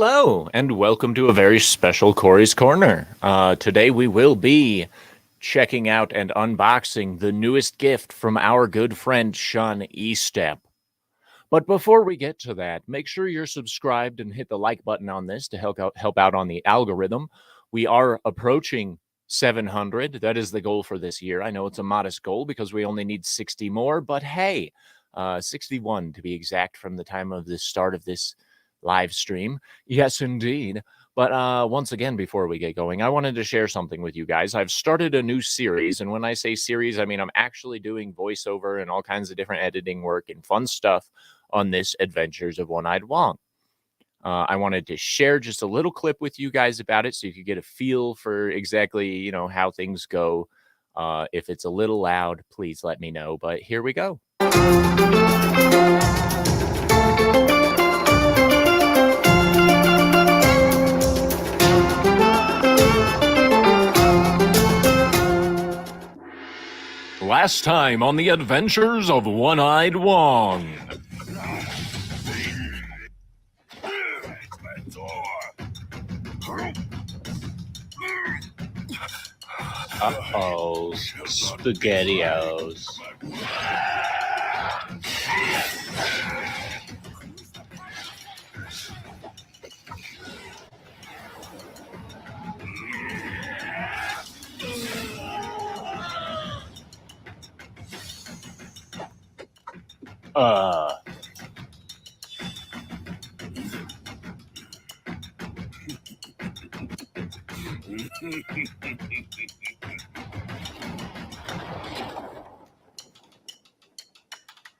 Hello, and welcome to a very special Cory's Corner. Today we will be checking out and unboxing the newest gift from our good friend Sean Estep. But before we get to that, make sure you're subscribed and hit the like button on this to help out on the algorithm. We are approaching 700. That is the goal for this year. I know it's a modest goal because we only need 60 more, but hey, 61 to be exact from the time of the start of this live stream. Yes, indeed. But once again, before we get going, I wanted to share something with you guys. I've started a new series, and when I say series, I mean I'm actually doing voiceover and all kinds of different editing work and fun stuff on this Adventures of One-Eyed Wong. I wanted to share just a little clip with you guys about it so you could get a feel for exactly, how things go. If it's a little loud, please let me know. But here we go. Last time on the Adventures of One-Eyed Wong. Uh-oh, SpaghettiOs.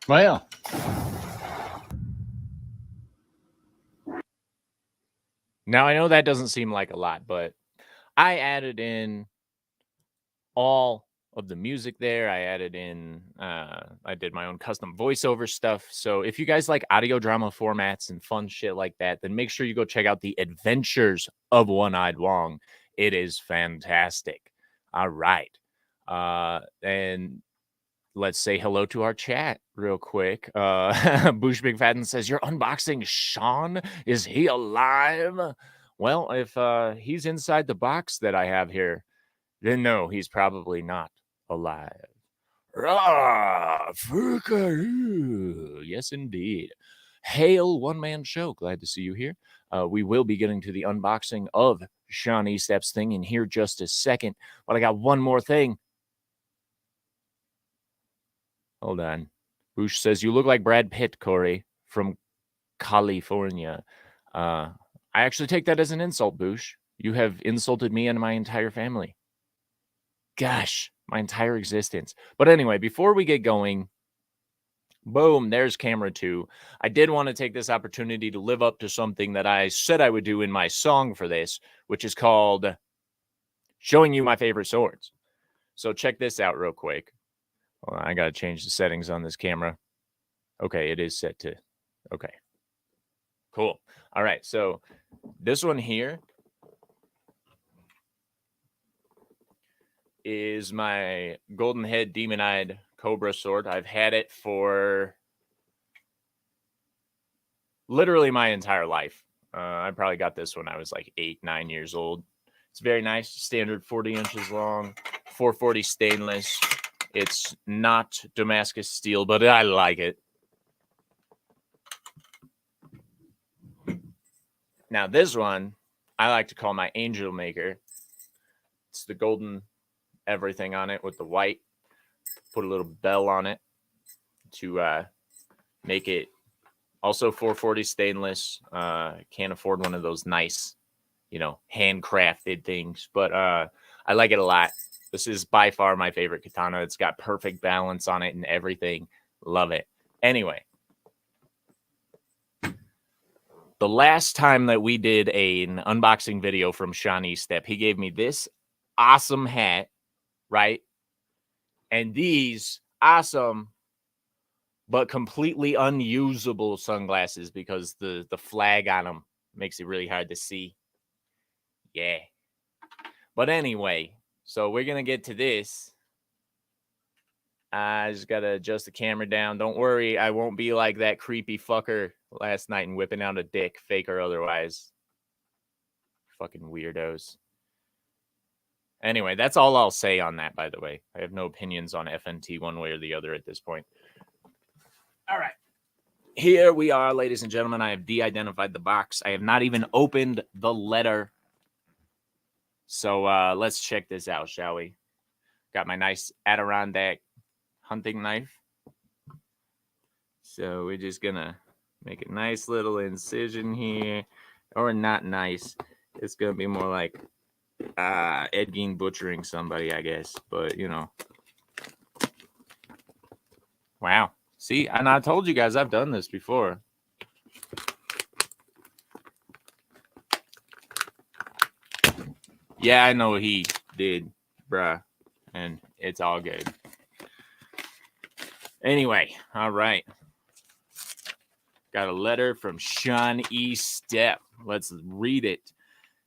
Well, now I know that doesn't seem like a lot, but I added in all of the music there. I added in, I did my own custom voiceover stuff. So if you guys like audio drama formats and fun shit like that, then make sure you go check out the Adventures of One-Eyed Wong. It is fantastic. All right. And let's say hello to our chat real quick. Boosh Big Fatten says, "You're unboxing Sean? Is he alive?" Well, if he's inside the box that I have here, then no, he's probably not alive. Rah, yes, indeed. Hail, one-man show. Glad to see you here. We will be getting to the unboxing of Sean Estep's thing in here just a second. But I got one more thing. Hold on. Boosh says, "You look like Brad Pitt, Cory, from California." I actually take that as an insult, Boosh. You have insulted me and my entire family. Gosh, my entire existence. But anyway, before we get going, boom, there's camera 2. I did want to take this opportunity to live up to something that I said I would do in my song for this, which is called showing you my favorite swords. So check this out real quick. Hold on, I got to change the settings on this camera. Okay, it is set to, okay. Cool. All right, so this one here is my Golden Head Demon-Eyed Cobra sword. I've had it for literally my entire life. I probably got this when I was like 8, 9 years old. It's very nice, standard 40 inches long, 440 stainless. It's not Damascus steel, but I like it. Now this one, I like to call my Angel Maker. It's the golden everything on it with the white. Put a little bell on it to make it also 440 stainless. Can't afford one of those nice, handcrafted things, but I like it a lot. This is by far my favorite katana. It's got perfect balance on it and everything. Love it. Anyway, the last time that we did an unboxing video from Sean Estep, he gave me this awesome hat, right? And these awesome but completely unusable sunglasses because the flag on them makes it really hard to see. Yeah. But anyway, so we're going to get to this. I just got to adjust the camera down. Don't worry, I won't be like that creepy fucker last night and whipping out a dick, fake or otherwise. Fucking weirdos. Anyway, that's all I'll say on that, by the way. I have no opinions on FNT one way or the other at this point. All right. Here we are, ladies and gentlemen. I have de-identified the box. I have not even opened the letter. So let's check this out, shall we? Got my nice Adirondack hunting knife. So we're just going to make a nice little incision here. Or not nice. It's going to be more like Ed Gein butchering somebody, I guess. But, you know. Wow. See, and I told you guys I've done this before. Yeah, I know he did, bruh. And it's all good. Anyway, all right. Got a letter from Sean Estep. Let's read it.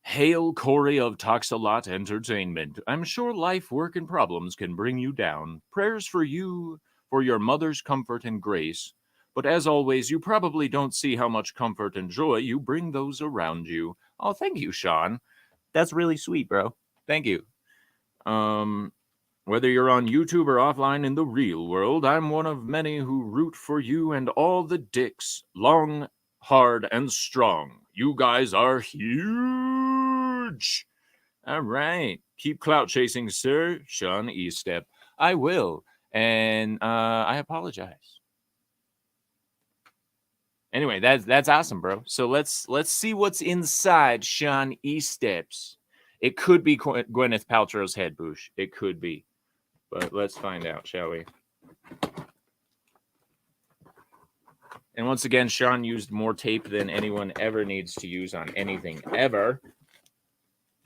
Hail, Cory of TalksALot Entertainment. I'm sure life, work, and problems can bring you down. Prayers for you, for your mother's comfort and grace. But as always, you probably don't see how much comfort and joy you bring those around you. Oh, thank you, Sean. That's really sweet, bro. Thank you. Whether you're on YouTube or offline in the real world, I'm one of many who root for you and all the dicks, long, hard, and strong. You guys are huge. All right. Keep clout chasing, sir. Sean Estep. I will. And I apologize. Anyway, that's awesome, bro. So let's see what's inside Sean Estep's. It could be Gwyneth Paltrow's head, Boosh. It could be. But let's find out, shall we? And once again, Sean used more tape than anyone ever needs to use on anything ever.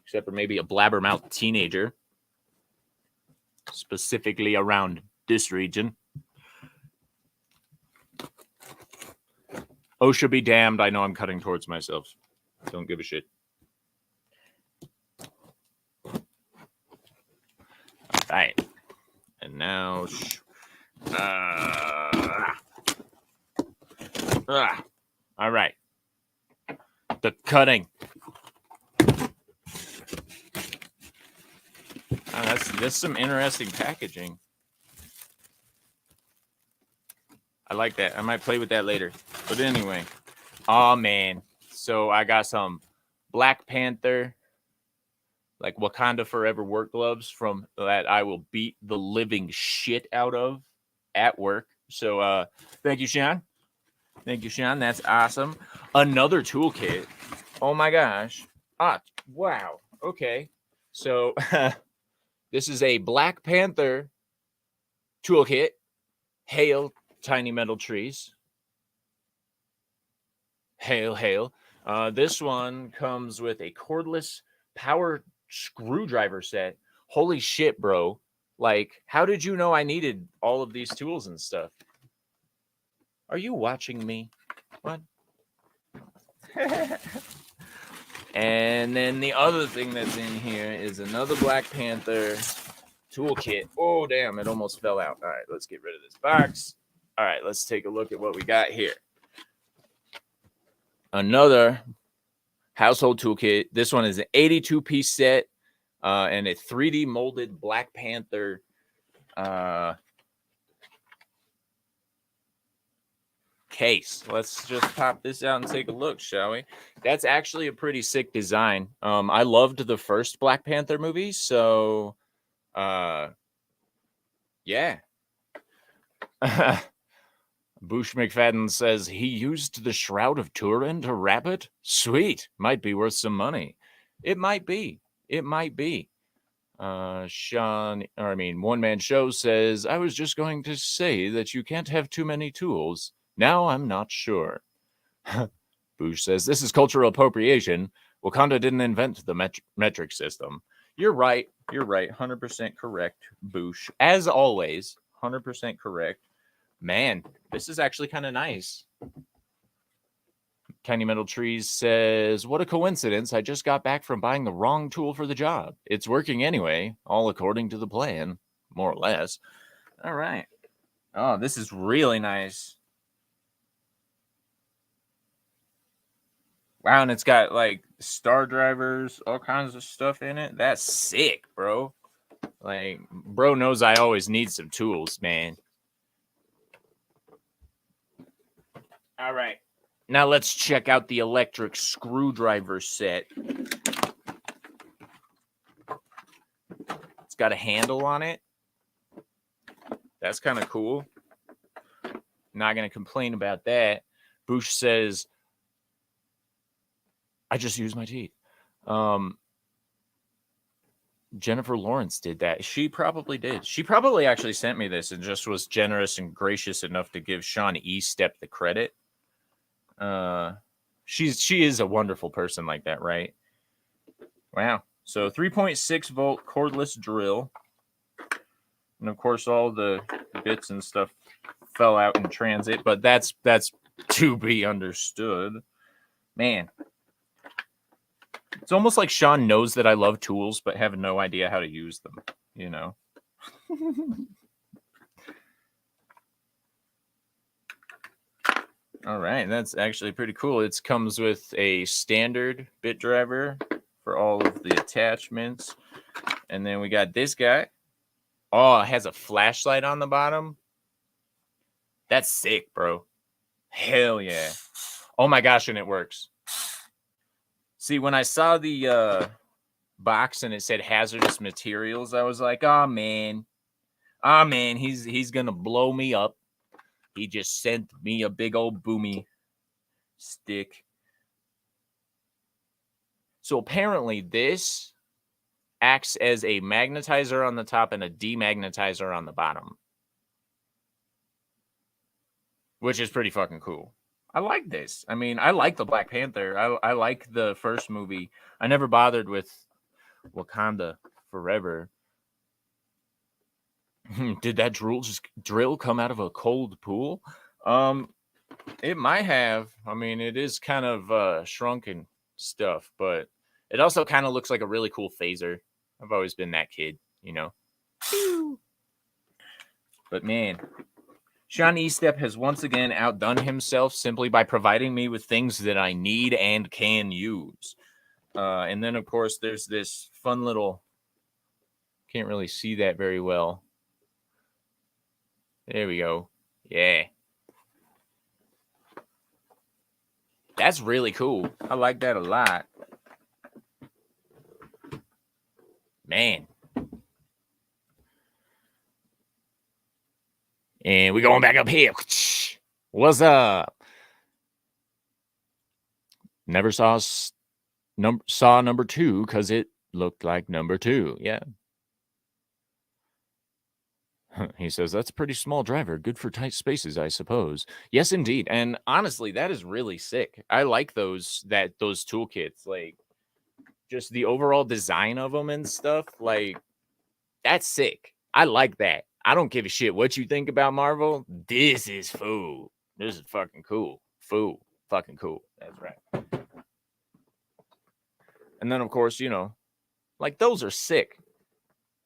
Except for maybe a blabbermouth teenager. Specifically around this region. OSHA be damned, I know I'm cutting towards myself. Don't give a shit. All right. And now... all right. The cutting. That's some interesting packaging. I like that. I might play with that later. But anyway. Oh, man. So I got some Black Panther, like Wakanda Forever work gloves from that I will beat the living shit out of at work. So thank you, Sean. Thank you, Sean. That's awesome. Another toolkit. Oh, my gosh. Wow. Okay. So this is a Black Panther toolkit. Hail, tiny metal trees. Hail, hail. This one comes with a cordless power screwdriver set. Holy shit, bro. Like, how did you know I needed all of these tools and stuff? Are you watching me? What? And then the other thing that's in here is another Black Panther toolkit. Oh, damn, it almost fell out. All right, let's get rid of this box. All right, let's take a look at what we got here. Another household toolkit. This one is an 82-piece set and a 3D molded Black Panther case. Let's just pop this out and take a look, shall we? That's actually a pretty sick design. I loved the first Black Panther movie, so yeah. Boosh McFadden says he used the Shroud of Turin to wrap it. Sweet, might be worth some money. It might be. It might be. One Man Show says, I was just going to say that you can't have too many tools. Now I'm not sure. Boosh says, this is cultural appropriation. Wakanda didn't invent the metric system. You're right. You're right. 100% correct, Boosh. As always, 100% correct. Man, this is actually kind of nice. Tiny Metal Trees says, what a coincidence. I just got back from buying the wrong tool for the job. It's working anyway, all according to the plan, more or less. All right. Oh, this is really nice. Wow, and it's got like star drivers, all kinds of stuff in it. That's sick, bro. Like, bro knows I always need some tools, man. All right. Now let's check out the electric screwdriver set. It's got a handle on it. That's kind of cool. Not going to complain about that. Boosh says, I just used my teeth. Jennifer Lawrence did that. She probably did. She probably actually sent me this and just was generous and gracious enough to give Sean Estep the credit. She is a wonderful person like that, right? Wow. So 3.6 volt cordless drill. And of course all the bits and stuff fell out in transit, but that's to be understood. Man. It's almost like Sean knows that I love tools, but have no idea how to use them, you know? All right, that's actually pretty cool. It comes with a standard bit driver for all of the attachments. And then we got this guy. Oh, it has a flashlight on the bottom. That's sick, bro. Hell yeah. Oh my gosh, and it works. See, when I saw the box and it said hazardous materials, I was like, oh man, he's gonna blow me up. He just sent me a big old boomy stick. So apparently this acts as a magnetizer on the top and a demagnetizer on the bottom, which is pretty fucking cool. I like this. I mean, I like the Black Panther. I like the first movie. I never bothered with Wakanda Forever. Did that drill come out of a cold pool? It might have. I mean, it is kind of shrunken stuff, but it also kind of looks like a really cool phaser. I've always been that kid, you know. But man, Sean Estep has once again outdone himself simply by providing me with things that I need and can use. And then, of course, there's this fun little... Can't really see that very well. There we go. Yeah. That's really cool. I like that a lot. Man. And we're going back up here. What's up? Never saw number 2 because it looked like number 2. Yeah. He says, that's a pretty small driver. Good for tight spaces, I suppose. Yes, indeed. And honestly, that is really sick. I like those toolkits. Like, just the overall design of them and stuff. Like, that's sick. I like that. I don't give a shit what you think about Marvel. This is fool. This is fucking cool. Fool. Fucking cool. That's right. And then, of course, you know, like, those are sick.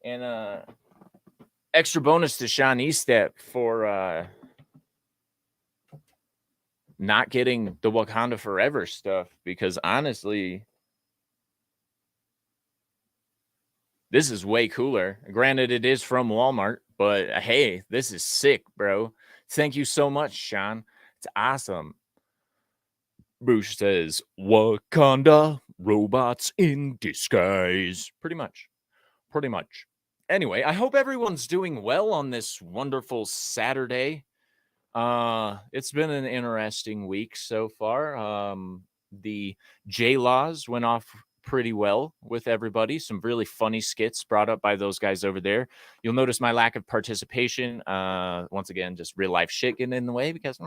And extra bonus to Sean Estep for not getting the Wakanda Forever stuff, because honestly, this is way cooler. Granted, it is from Walmart, but hey, this is sick, bro. Thank you so much, Sean. It's awesome. Bruce says, Wakanda, robots in disguise. Pretty much. Anyway, I hope everyone's doing well on this wonderful Saturday. It's been an interesting week so far. The J-Laws went off pretty well with everybody. Some really funny skits brought up by those guys over there. You'll notice my lack of participation. Once again, just real life shit getting in the way because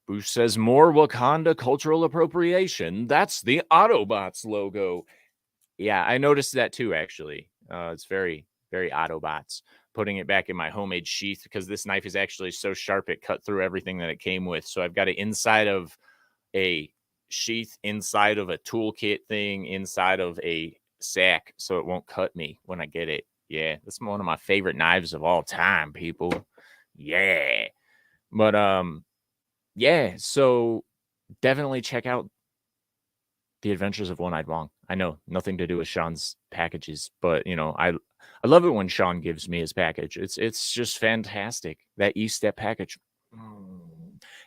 Bush says more Wakanda cultural appropriation. That's the Autobots logo. Yeah, I noticed that too, actually. It's very, very Autobots. Putting it back in my homemade sheath because this knife is actually so sharp it cut through everything that it came with. So I've got it inside of a sheath, inside of a toolkit thing, inside of a sack, so it won't cut me when I get it. Yeah, that's one of my favorite knives of all time, people. Yeah. But Yeah, so definitely check out The Adventures of One-Eyed Wong. I know nothing to do with Sean's packages, but I love it when Sean gives me his package. It's just fantastic. That E-Step package.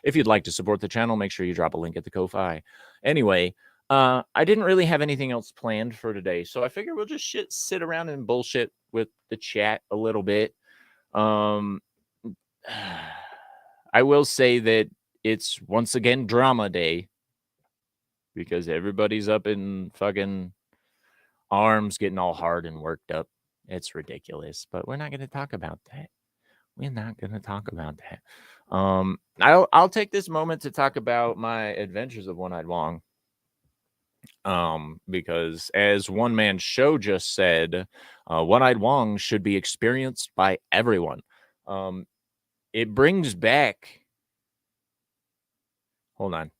If you'd like to support the channel, make sure you drop a link at the Ko-Fi. Anyway, I didn't really have anything else planned for today, so I figure we'll just sit around and bullshit with the chat a little bit. Um, I will say that it's once again drama day because everybody's up in fucking arms getting all hard and worked up. It's ridiculous, but we're not going to talk about that. We're not going to talk about that. I'll take this moment to talk about my adventures of One-Eyed Wong. Because as One Man Show just said, One-Eyed Wong should be experienced by everyone. It brings back. Hold on.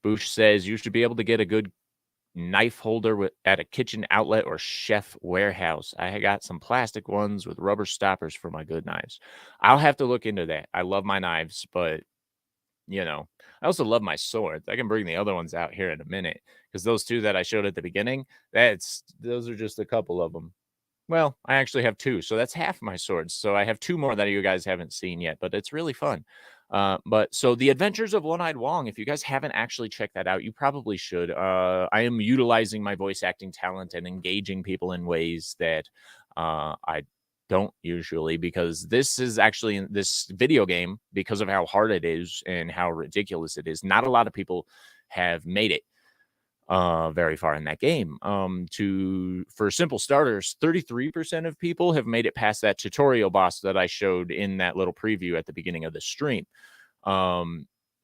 Boosh says you should be able to get a good knife holder at a kitchen outlet or chef warehouse. I got some plastic ones with rubber stoppers for my good knives. I'll have to look into that. I love my knives, but I also love my swords. I can bring the other ones out here in a minute because those two that I showed at the beginning, those are just a couple of them. Well, I actually have two, so that's half my swords. So I have two more that you guys haven't seen yet, but it's really fun. But so The Adventures of One-Eyed Wong, if you guys haven't actually checked that out, you probably should. I am utilizing my voice acting talent and engaging people in ways that I don't usually, because this is actually in this video game, because of how hard it is and how ridiculous it is. Not a lot of people have made it very far in that game. For simple starters, 33% of people have made it past that tutorial boss that I showed in that little preview at the beginning of the stream.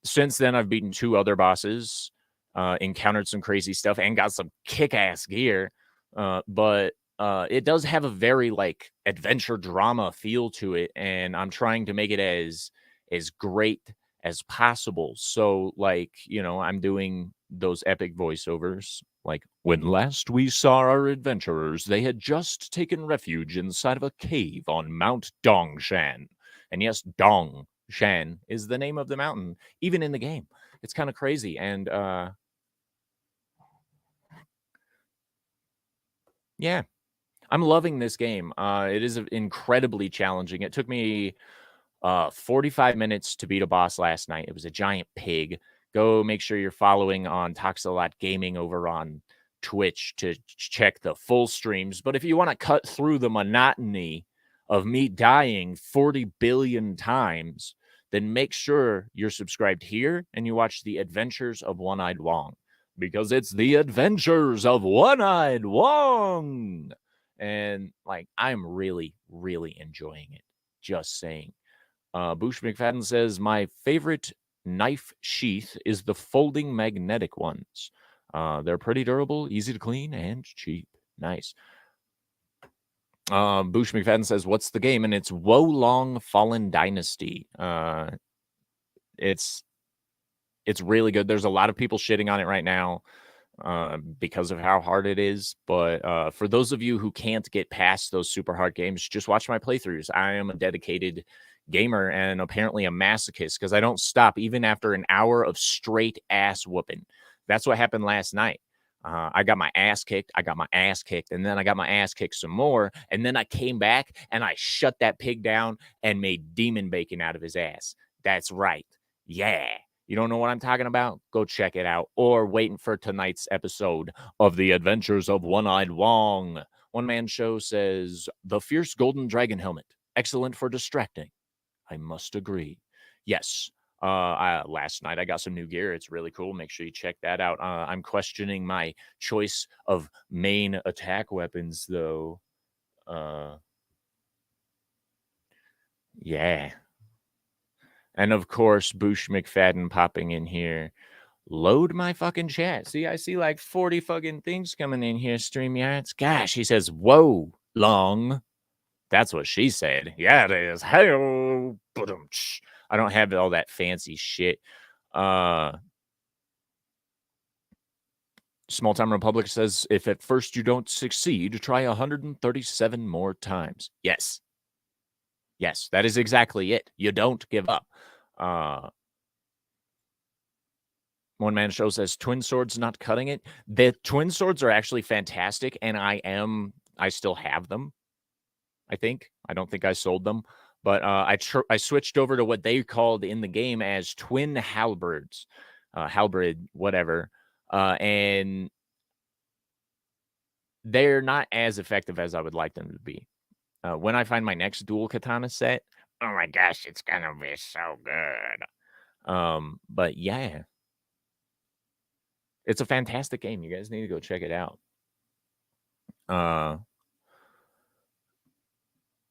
Since then, I've beaten 2 other bosses, encountered some crazy stuff, and got some kick-ass gear. But it does have a very like adventure drama feel to it, and I'm trying to make it as great as possible. So, like, I'm doing those epic voiceovers. Like, when last we saw our adventurers, they had just taken refuge inside of a cave on Mount Dongshan. And yes, Dongshan is the name of the mountain, even in the game. It's kind of crazy. And yeah, I'm loving this game. It is incredibly challenging. It took me 45 minutes to beat a boss last night. It was a giant pig. Go make sure you're following on TalksALot Gaming over on Twitch to check the full streams. But if you want to cut through the monotony of me dying 40 billion times, then make sure you're subscribed here and you watch The Adventures of One-Eyed Wong, because it's The Adventures of One-Eyed Wong. And like, I'm really, really enjoying it. Just saying. Boosh McFadden says, my favorite knife sheath is the folding magnetic ones. They're pretty durable, easy to clean, and cheap. Nice. Boosh McFadden says, what's the game? And it's Wolong Fallen Dynasty. It's really good. There's a lot of people shitting on it right now because of how hard it is. But for those of you who can't get past those super hard games, just watch my playthroughs. I am a dedicated gamer and apparently a masochist because I don't stop even after an hour of straight ass whooping. That's what happened last night. I got my ass kicked. I got my ass kicked. And then I got my ass kicked some more. And then I came back and I shut that pig down and made demon bacon out of his ass. That's right. Yeah. You don't know what I'm talking about? Go check it out. Or waiting for tonight's episode of The Adventures of One-Eyed Wong. One Man Show says, the fierce golden dragon helmet. Excellent for distracting. I must agree. Yes. Last night I got some new gear. It's really cool. Make sure you check that out. I'm questioning my choice of main attack weapons, though. Yeah. And of course, Boosh McFadden popping in here. Load my fucking chat. See, I see like 40 fucking things coming in here, StreamYards. Gosh, he says, whoa, long. That's what she said. Yeah, it is. Hey, I don't have all that fancy shit. Small Time Republic says, if at first you don't succeed, try 137 more times. Yes. Yes, that is exactly it. You don't give up. One Man Show says twin swords not cutting it. The twin swords are actually fantastic, and I still have them. I think I don't think I sold them, but I switched over to what they called in the game as twin halberds, halberd whatever, and they're not as effective as I would like them to be. When I find my next dual katana set, oh my gosh, it's gonna be so good. But yeah, it's a fantastic game. You guys need to go check it out.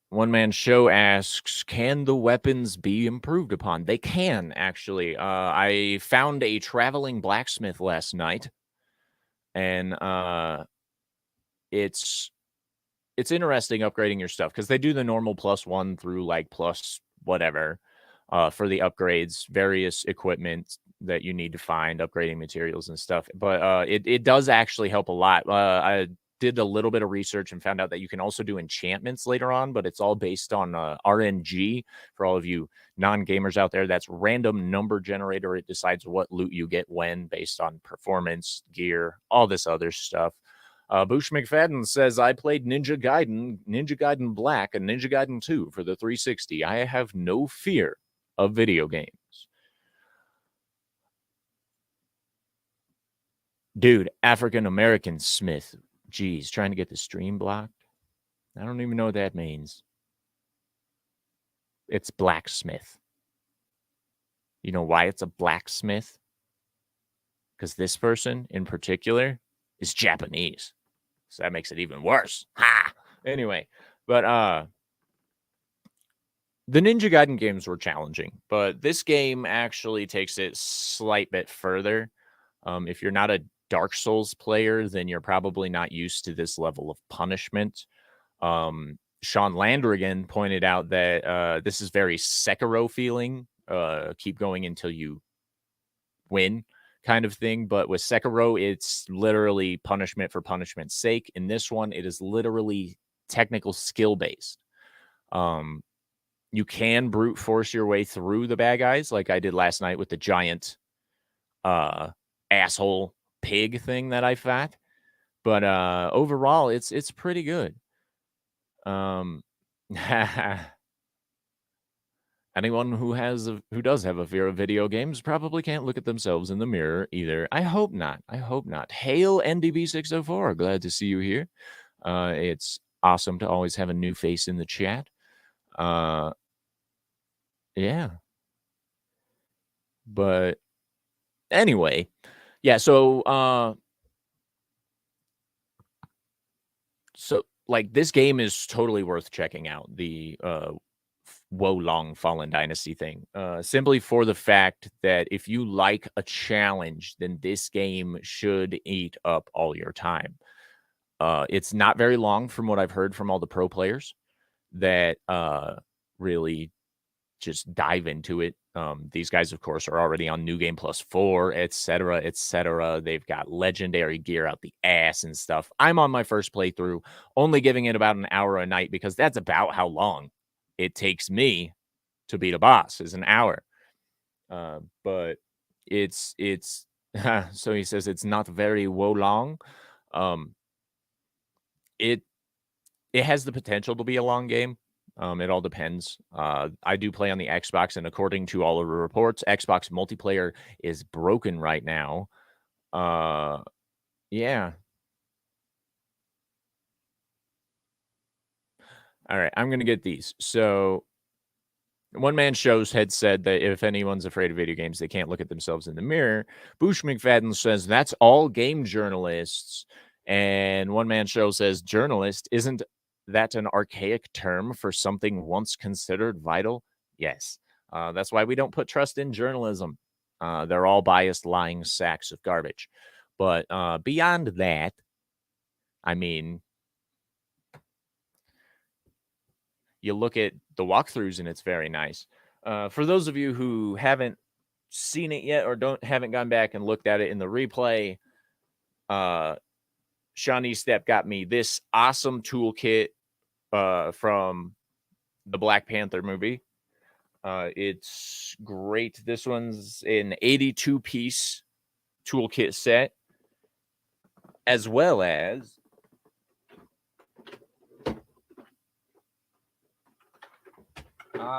One Man Show asks, can the weapons be improved upon? They can, actually. I found a traveling blacksmith last night, and it's interesting upgrading your stuff because they do the normal +1 through like plus whatever for the upgrades, various equipment that you need to find, upgrading materials and stuff. But it does actually help a lot. I did a little bit of research and found out that you can also do enchantments later on, but it's all based on RNG. For all of you non-gamers out there, that's random number generator. It decides what loot you get when based on performance, gear, all this other stuff. Boosh McFadden says, I played Ninja Gaiden Black, and Ninja Gaiden 2 for the 360. I have no fear of video games. Dude, African American Smith. Geez, trying to get the stream blocked. I don't even know what that means. It's blacksmith. You know why it's a blacksmith? Because this person in particular is Japanese. So that makes it even worse. Ha! Anyway, but the Ninja Gaiden games were challenging, but this game actually takes it slight bit further. If you're not a Dark Souls player, then you're probably not used to this level of punishment. Sean Landrigan pointed out that this is very Sekiro feeling. Keep going until you win kind of thing. But with Sekiro, it's literally punishment for punishment's sake. In this one, it is literally technical skill based. You can brute force your way through the bad guys, like I did last night with the giant asshole pig thing that I fought. But overall, it's pretty good. Anyone who does have a fear of video games probably can't look at themselves in the mirror either. I hope not. I hope not. Hail NDB604. Glad to see you here. It's awesome to always have a new face in the chat. Yeah. But anyway, yeah, so like this game is totally worth checking out, the Wolong Fallen Dynasty thing. Simply for the fact that if you like a challenge, then this game should eat up all your time. It's not very long from what I've heard from all the pro players that really just dive into it. These guys, of course, are already on New Game Plus 4, etc., etc. They've got legendary gear out the ass and stuff. I'm on my first playthrough, only giving it about an hour a night because that's about how long it takes me to beat a boss, is an hour. But it's so he says it's not very long. It has the potential to be a long game. It all depends. I do play on the Xbox, and according to all of the reports, Xbox multiplayer is broken right now. Yeah. All right, I'm gonna get these. So, One Man Shows had said that if anyone's afraid of video games, they can't look at themselves in the mirror. Boosh McFadden says that's all game journalists. And One Man Show says journalist, isn't that an archaic term for something once considered vital? Yes. That's why we don't put trust in journalism. They're all biased, lying sacks of garbage. But beyond that, I mean, you look at the walkthroughs and it's very nice. For those of you who haven't seen it yet or haven't gone back and looked at it in the replay, Sean Estep got me this awesome toolkit from the Black Panther movie. It's great. This one's an 82 piece toolkit set, as well as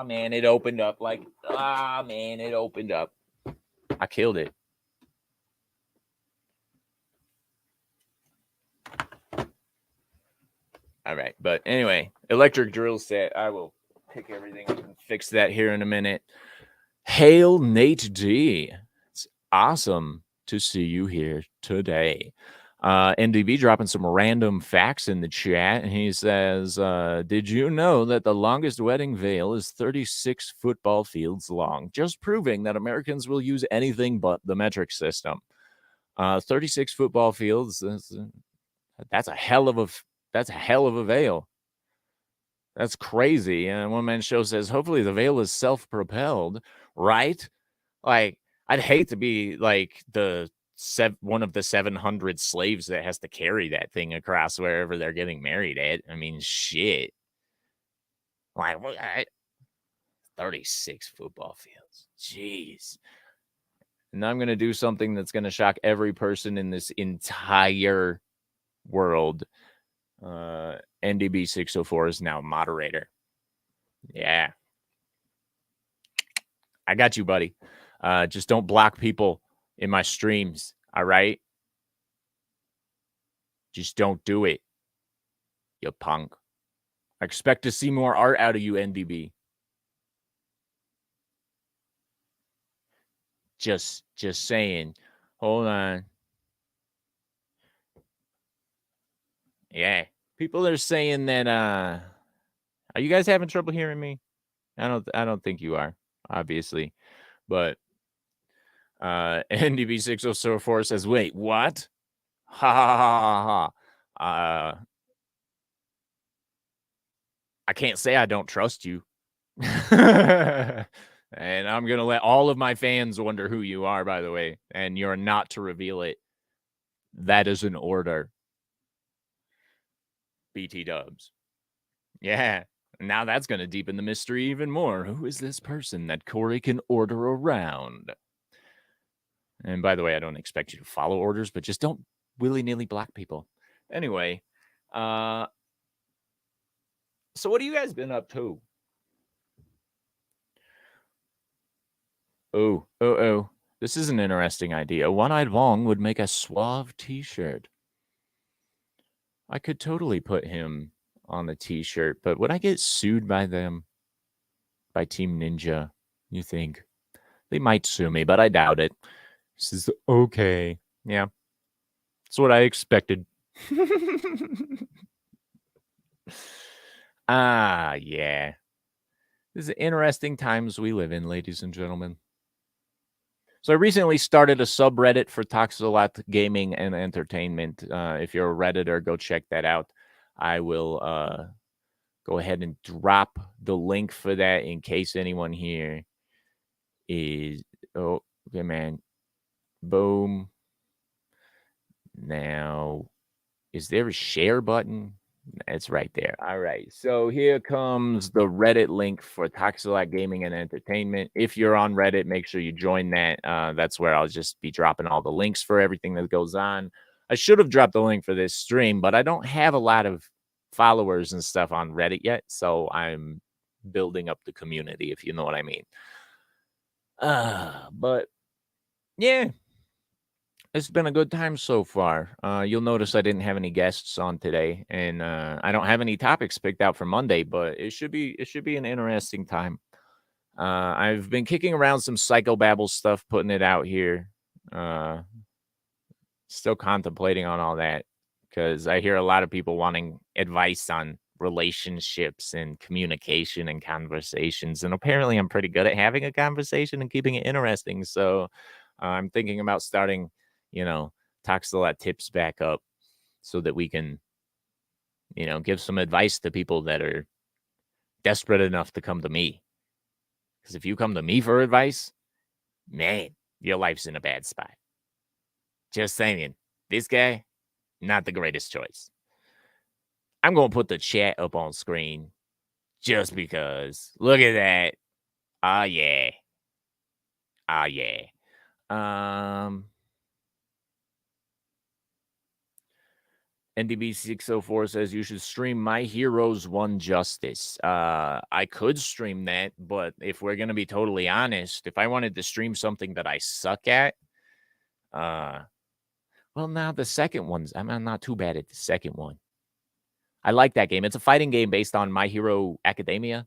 man, it opened up it opened up. I killed it. All right, but anyway, electric drill set. I will pick everything up and fix that here in a minute. Hail Nate D. It's awesome to see you here today. NDB dropping some random facts in the chat. And he says, did you know that the longest wedding veil is 36 football fields long? Just proving that Americans will use anything but the metric system. 36 football fields, that's a hell of a veil. That's crazy. And one man show says, hopefully the veil is self-propelled, right? Like, I'd hate to be like one of the 700 slaves that has to carry that thing across wherever they're getting married at. I mean, shit. Like, 36 football fields. Jeez. And I'm going to do something that's going to shock every person in this entire world. NDB 604 is now moderator. Yeah. I got you, buddy. Just don't block people in my streams. All right. Just don't do it. You punk. I expect to see more art out of you, NDB. Just saying. Hold on. Yeah. People are saying that are you guys having trouble hearing me? I don't think you are, obviously. But NDB 604 says, wait, what? Ha ha ha ha. I can't say I don't trust you. And I'm going to let all of my fans wonder who you are, by the way. And you're not to reveal it. That is an order. BT dubs. Yeah. Now that's going to deepen the mystery even more. Who is this person that Cory can order around? And by the way, I don't expect you to follow orders, but just don't willy-nilly block people. Anyway, so what have you guys been up to? Oh. This is an interesting idea. One-Eyed Wong would make a suave t-shirt. I could totally put him on the t-shirt, but would I get sued by them? By Team Ninja, you think? They might sue me, but I doubt it. This is okay. Yeah. That's what I expected. Yeah. This is interesting times we live in, ladies and gentlemen. So I recently started a subreddit for TalksALot Gaming and Entertainment. If you're a Redditor, go check that out. I will go ahead and drop the link for that in case anyone here is... Oh, okay, man. Boom. Now, is there a share button? It's right there. All right. So here comes the Reddit link for TalksALot Gaming and Entertainment. If you're on Reddit, make sure you join that. That's where I'll just be dropping all the links for everything that goes on. I should have dropped the link for this stream, but I don't have a lot of followers and stuff on Reddit yet. So I'm building up the community, if you know what I mean. But yeah. It's been a good time so far. You'll notice I didn't have any guests on today, and I don't have any topics picked out for Monday, but it should be an interesting time. I've been kicking around some psychobabble stuff, putting it out here. Still contemplating on all that because I hear a lot of people wanting advice on relationships and communication and conversations, and apparently I'm pretty good at having a conversation and keeping it interesting. So I'm thinking about starting, TalksALot tips back up so that we can, give some advice to people that are desperate enough to come to me. Because if you come to me for advice, man, your life's in a bad spot. Just saying, this guy, not the greatest choice. I'm going to put the chat up on screen just because. Look at that. Ah, yeah. NDB604 says you should stream My Heroes One Justice. I could stream that, but if we're going to be totally honest, if I wanted to stream something that I suck at, well, now the second one's, I'm not too bad at the second one. I like that game. It's a fighting game based on My Hero Academia,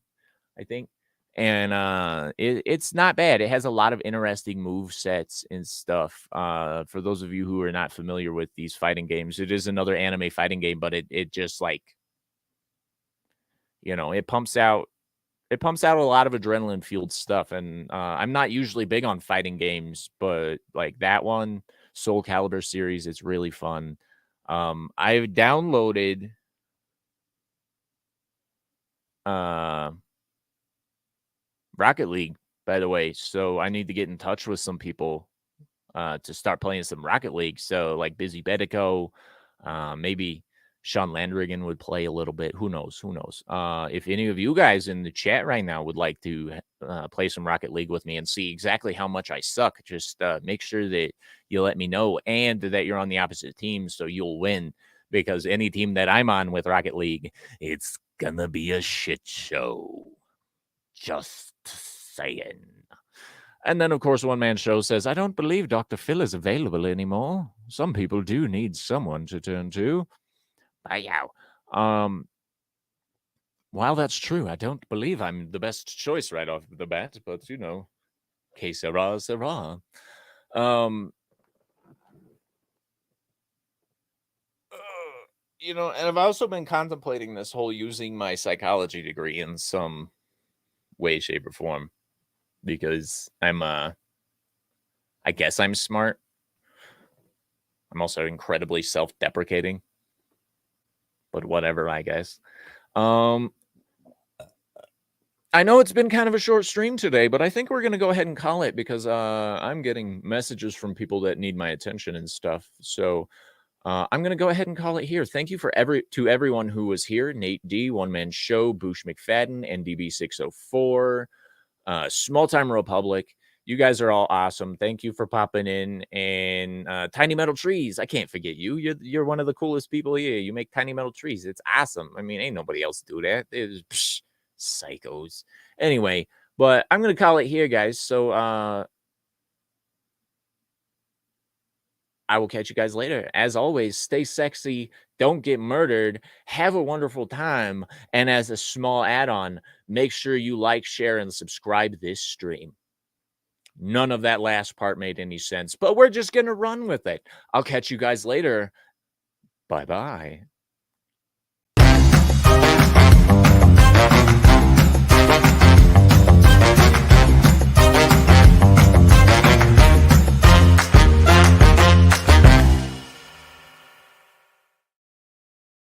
I think. And it's not bad. It has a lot of interesting move sets and stuff. For those of you who are not familiar with these fighting games, it is another anime fighting game, but it just like, it pumps out a lot of adrenaline fueled stuff. And I'm not usually big on fighting games, but like that one, Soul Calibur series, it's really fun. I've downloaded Rocket League, by the way, so I need to get in touch with some people to start playing some Rocket League. So like Busy Bedico, maybe Sean Landrigan would play a little bit. Who knows? If any of you guys in the chat right now would like to play some Rocket League with me and see exactly how much I suck, just make sure that you let me know and that you're on the opposite team so you'll win. Because any team that I'm on with Rocket League, it's gonna be a shit show. Just saying. And then, of course, One Man Show says, I don't believe Dr. Phil is available anymore. Some people do need someone to turn to. While that's true, I don't believe I'm the best choice right off the bat, but, que sera, sera. And I've also been contemplating this whole using my psychology degree in some way, shape, or form, because I guess I'm smart. I'm also incredibly self-deprecating, but whatever, I guess. I know it's been kind of a short stream today, but I think we're going to go ahead and call it because I'm getting messages from people that need my attention and stuff. So I'm going to go ahead and call it here. Thank you to everyone who was here. Nate D, One Man Show, Boosh McFadden, NDB604, Small Time Republic. You guys are all awesome. Thank you for popping in. And Tiny Metal Trees. I can't forget you. You're one of the coolest people here. You make tiny metal trees. It's awesome. I mean, ain't nobody else do that. It's psychos. Anyway, but I'm going to call it here, guys. So I will catch you guys later. As always, stay sexy. Don't get murdered. Have a wonderful time. And as a small add-on, make sure you like, share, and subscribe this stream. None of that last part made any sense, but we're just going to run with it. I'll catch you guys later. Bye-bye.